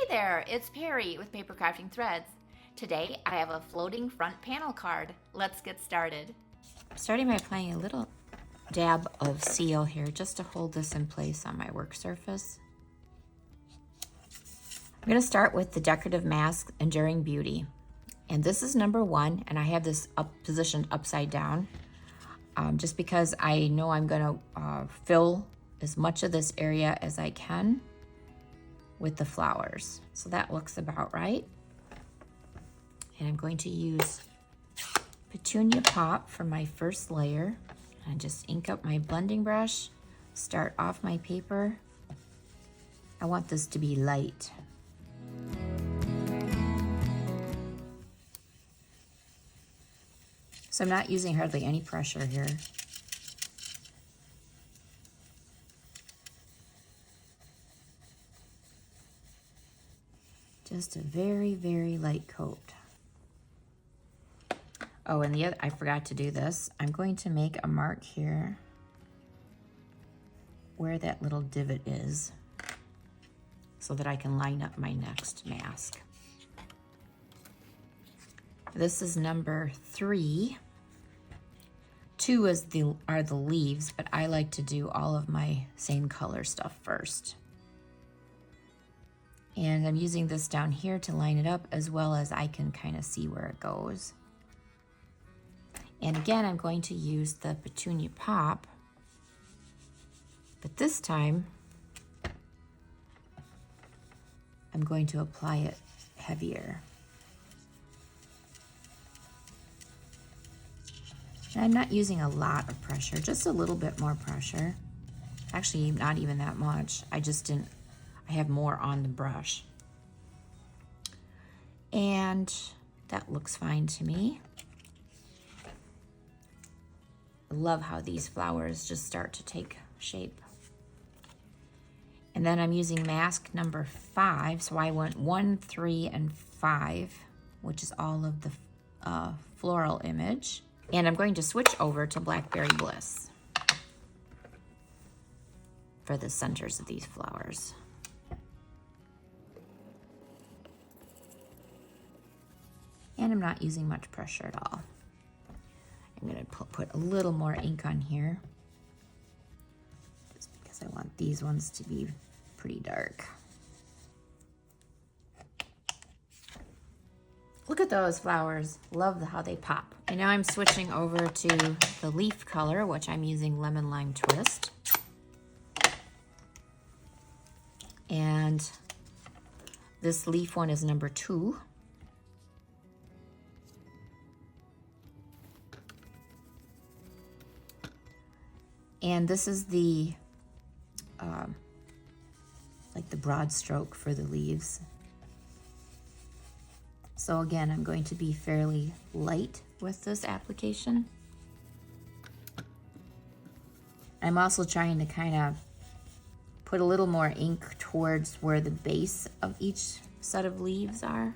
there, it's Perry with Papercrafting Threads. Today I have a floating front panel card. Let's get started. I'm starting by applying a little dab of seal here just to hold this in place on my work surface. I'm going to start with the Decorative Mask Enduring Beauty. And this is number 1, and I have this positioned upside down just because I know I'm going to fill as much of this area as I can with the flowers. So that looks about right. And I'm going to use Petunia Pop for my first layer. And just ink up my blending brush, start off my paper. I want this to be light. So I'm not using hardly any pressure here. Just a very, very light coat. Oh, and I forgot to do this. I'm going to make a mark here where that little divot is so that I can line up my next mask. This is number 3. 2 are the leaves, but I like to do all of my same color stuff first. And I'm using this down here to line it up as well as I can kind of see where it goes. And again, I'm going to use the Petunia Pop, but this time I'm going to apply it heavier. And I'm not using a lot of pressure, just a little bit more pressure. Actually, not even that much. I have more on the brush. And that looks fine to me. I love how these flowers just start to take shape. And then I'm using mask number 5, so I went 1, 3, and 5, which is all of the floral image. And I'm going to switch over to Blackberry Bliss for the centers of these flowers. And I'm not using much pressure at all. I'm going to put a little more ink on here just because I want these ones to be pretty dark. Look at those flowers. Love how they pop. And now I'm switching over to the leaf color, which I'm using Lemon Lime Twist. And this leaf one is number 2. And this is the, like the broad stroke for the leaves. So again, I'm going to be fairly light with this application. I'm also trying to kind of put a little more ink towards where the base of each set of leaves are.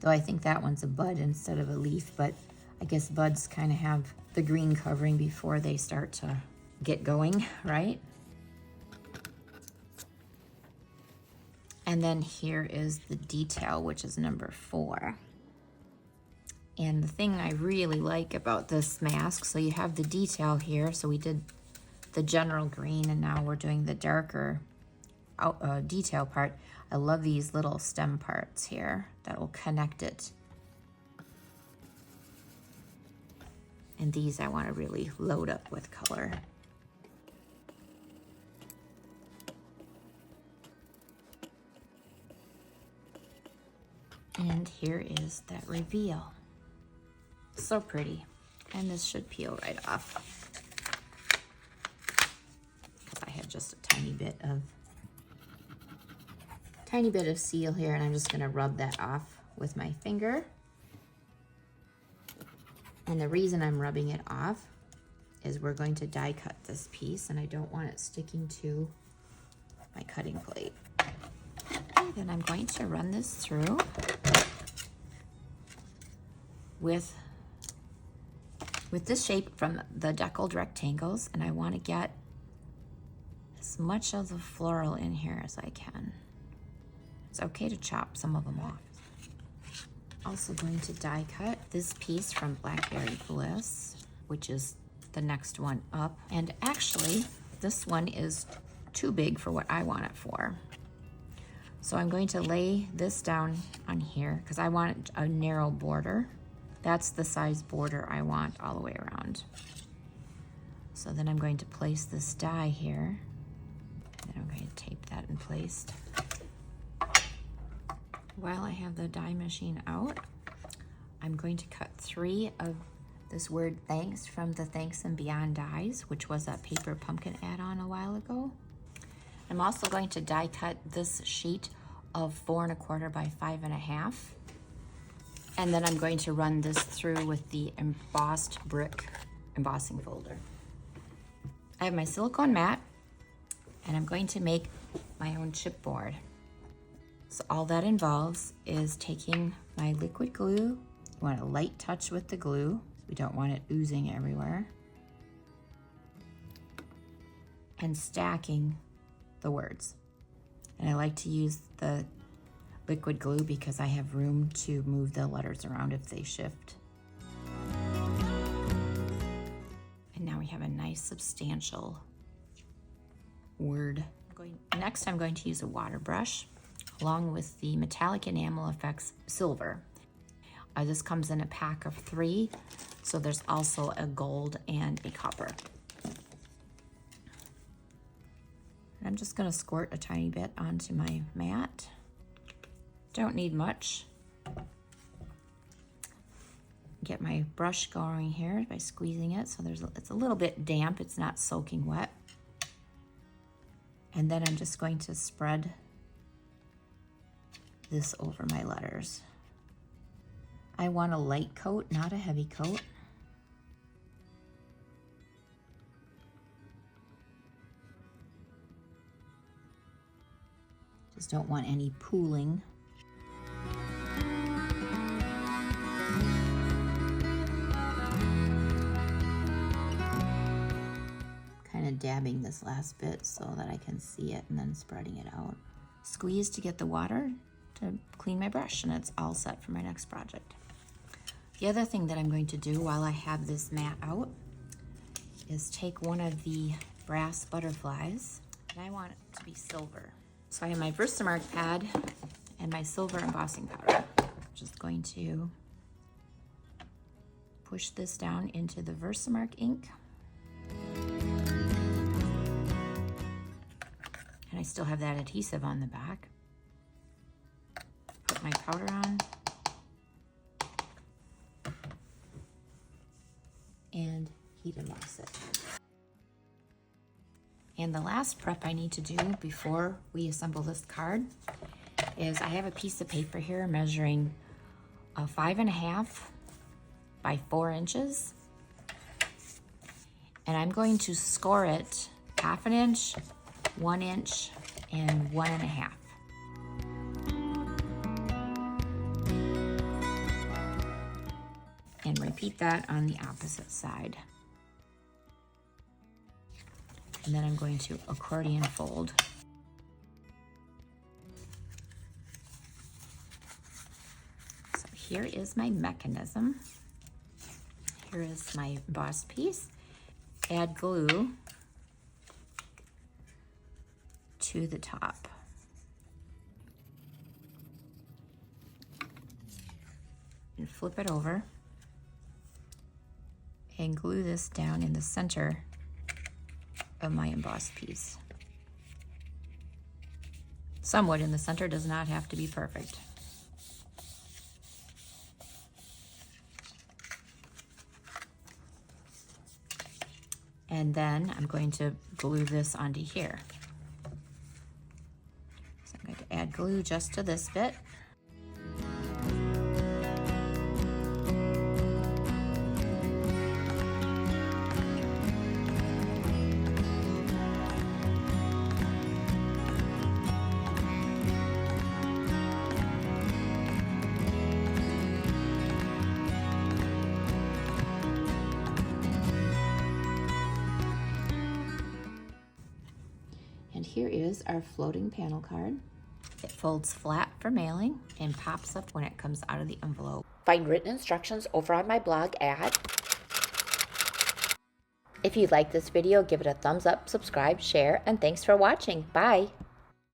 Though I think that one's a bud instead of a leaf, but I guess buds kind of have the green covering before they start to get going, right? And then here is the detail, which is number 4. And the thing I really like about this mask, so you have the detail here, so we did the general green and now we're doing the darker detail part. I love these little stem parts here that will connect it. And these I want to really load up with color. And here is that reveal. So pretty. And this should peel right off. Because I have just a tiny bit of seal here, and I'm just gonna rub that off with my finger. And the reason I'm rubbing it off is we're going to die cut this piece, and I don't want it sticking to my cutting plate. Okay, then I'm going to run this through with this shape from the deckled rectangles, and I want to get as much of the floral in here as I can. It's okay to chop some of them off. Also going to die cut this piece from Blackberry Bliss, which is the next one up. And actually, this one is too big for what I want it for. So I'm going to lay this down on here because I want a narrow border. That's the size border I want all the way around. So then I'm going to place this die here. Then I'm going to tape that in place. While I have the die machine out, I'm going to cut 3 of this word thanks from the Thanks and Beyond dies, which was a paper pumpkin add-on a while ago. I'm also going to die cut this sheet of 4 1/4 by 5 1/2. And then I'm going to run this through with the embossed brick embossing folder. I have my silicone mat, and I'm going to make my own chipboard. So all that involves is taking my liquid glue. You want a light touch with the glue. We don't want it oozing everywhere. And stacking the words. And I like to use the liquid glue because I have room to move the letters around if they shift. And now we have a nice substantial word. Next, I'm going to use a water brush along with the metallic Enamel Effects silver. This comes in a pack of 3, so there's also a gold and a copper. And I'm just going to squirt a tiny bit onto my mat. Don't need much. Get my brush going here by squeezing it so it's a little bit damp, it's not soaking wet. And then I'm just going to spread this over my letters. I want a light coat, not a heavy coat. Just don't want any pooling. Kind of dabbing this last bit so that I can see it and then spreading it out. Squeeze to get the water to clean my brush, and it's all set for my next project. The other thing that I'm going to do while I have this mat out is take one of the brass butterflies, and I want it to be silver. So I have my Versamark pad and my silver embossing powder. Just going to push this down into the Versamark ink. And I still have that adhesive on the back. Put my powder on. And heat emboss it. And the last prep I need to do before we assemble this card is I have a piece of paper here measuring 5 1/2 by 4 inches. And I'm going to score it 1/2 inch, 1 inch, and 1 1/2. And repeat that on the opposite side. And then I'm going to accordion fold. So here is my mechanism. Here is my embossed piece. Add glue to the top. And flip it over. And glue this down in the center of my embossed piece. Somewhat in the center, does not have to be perfect. And then I'm going to glue this onto here. So I'm going to add glue just to this bit. And here is our floating panel card. It folds flat for mailing and pops up when it comes out of the envelope. Find written instructions over on my blog at... If you like this video, give it a thumbs up, subscribe, share, and thanks for watching. Bye!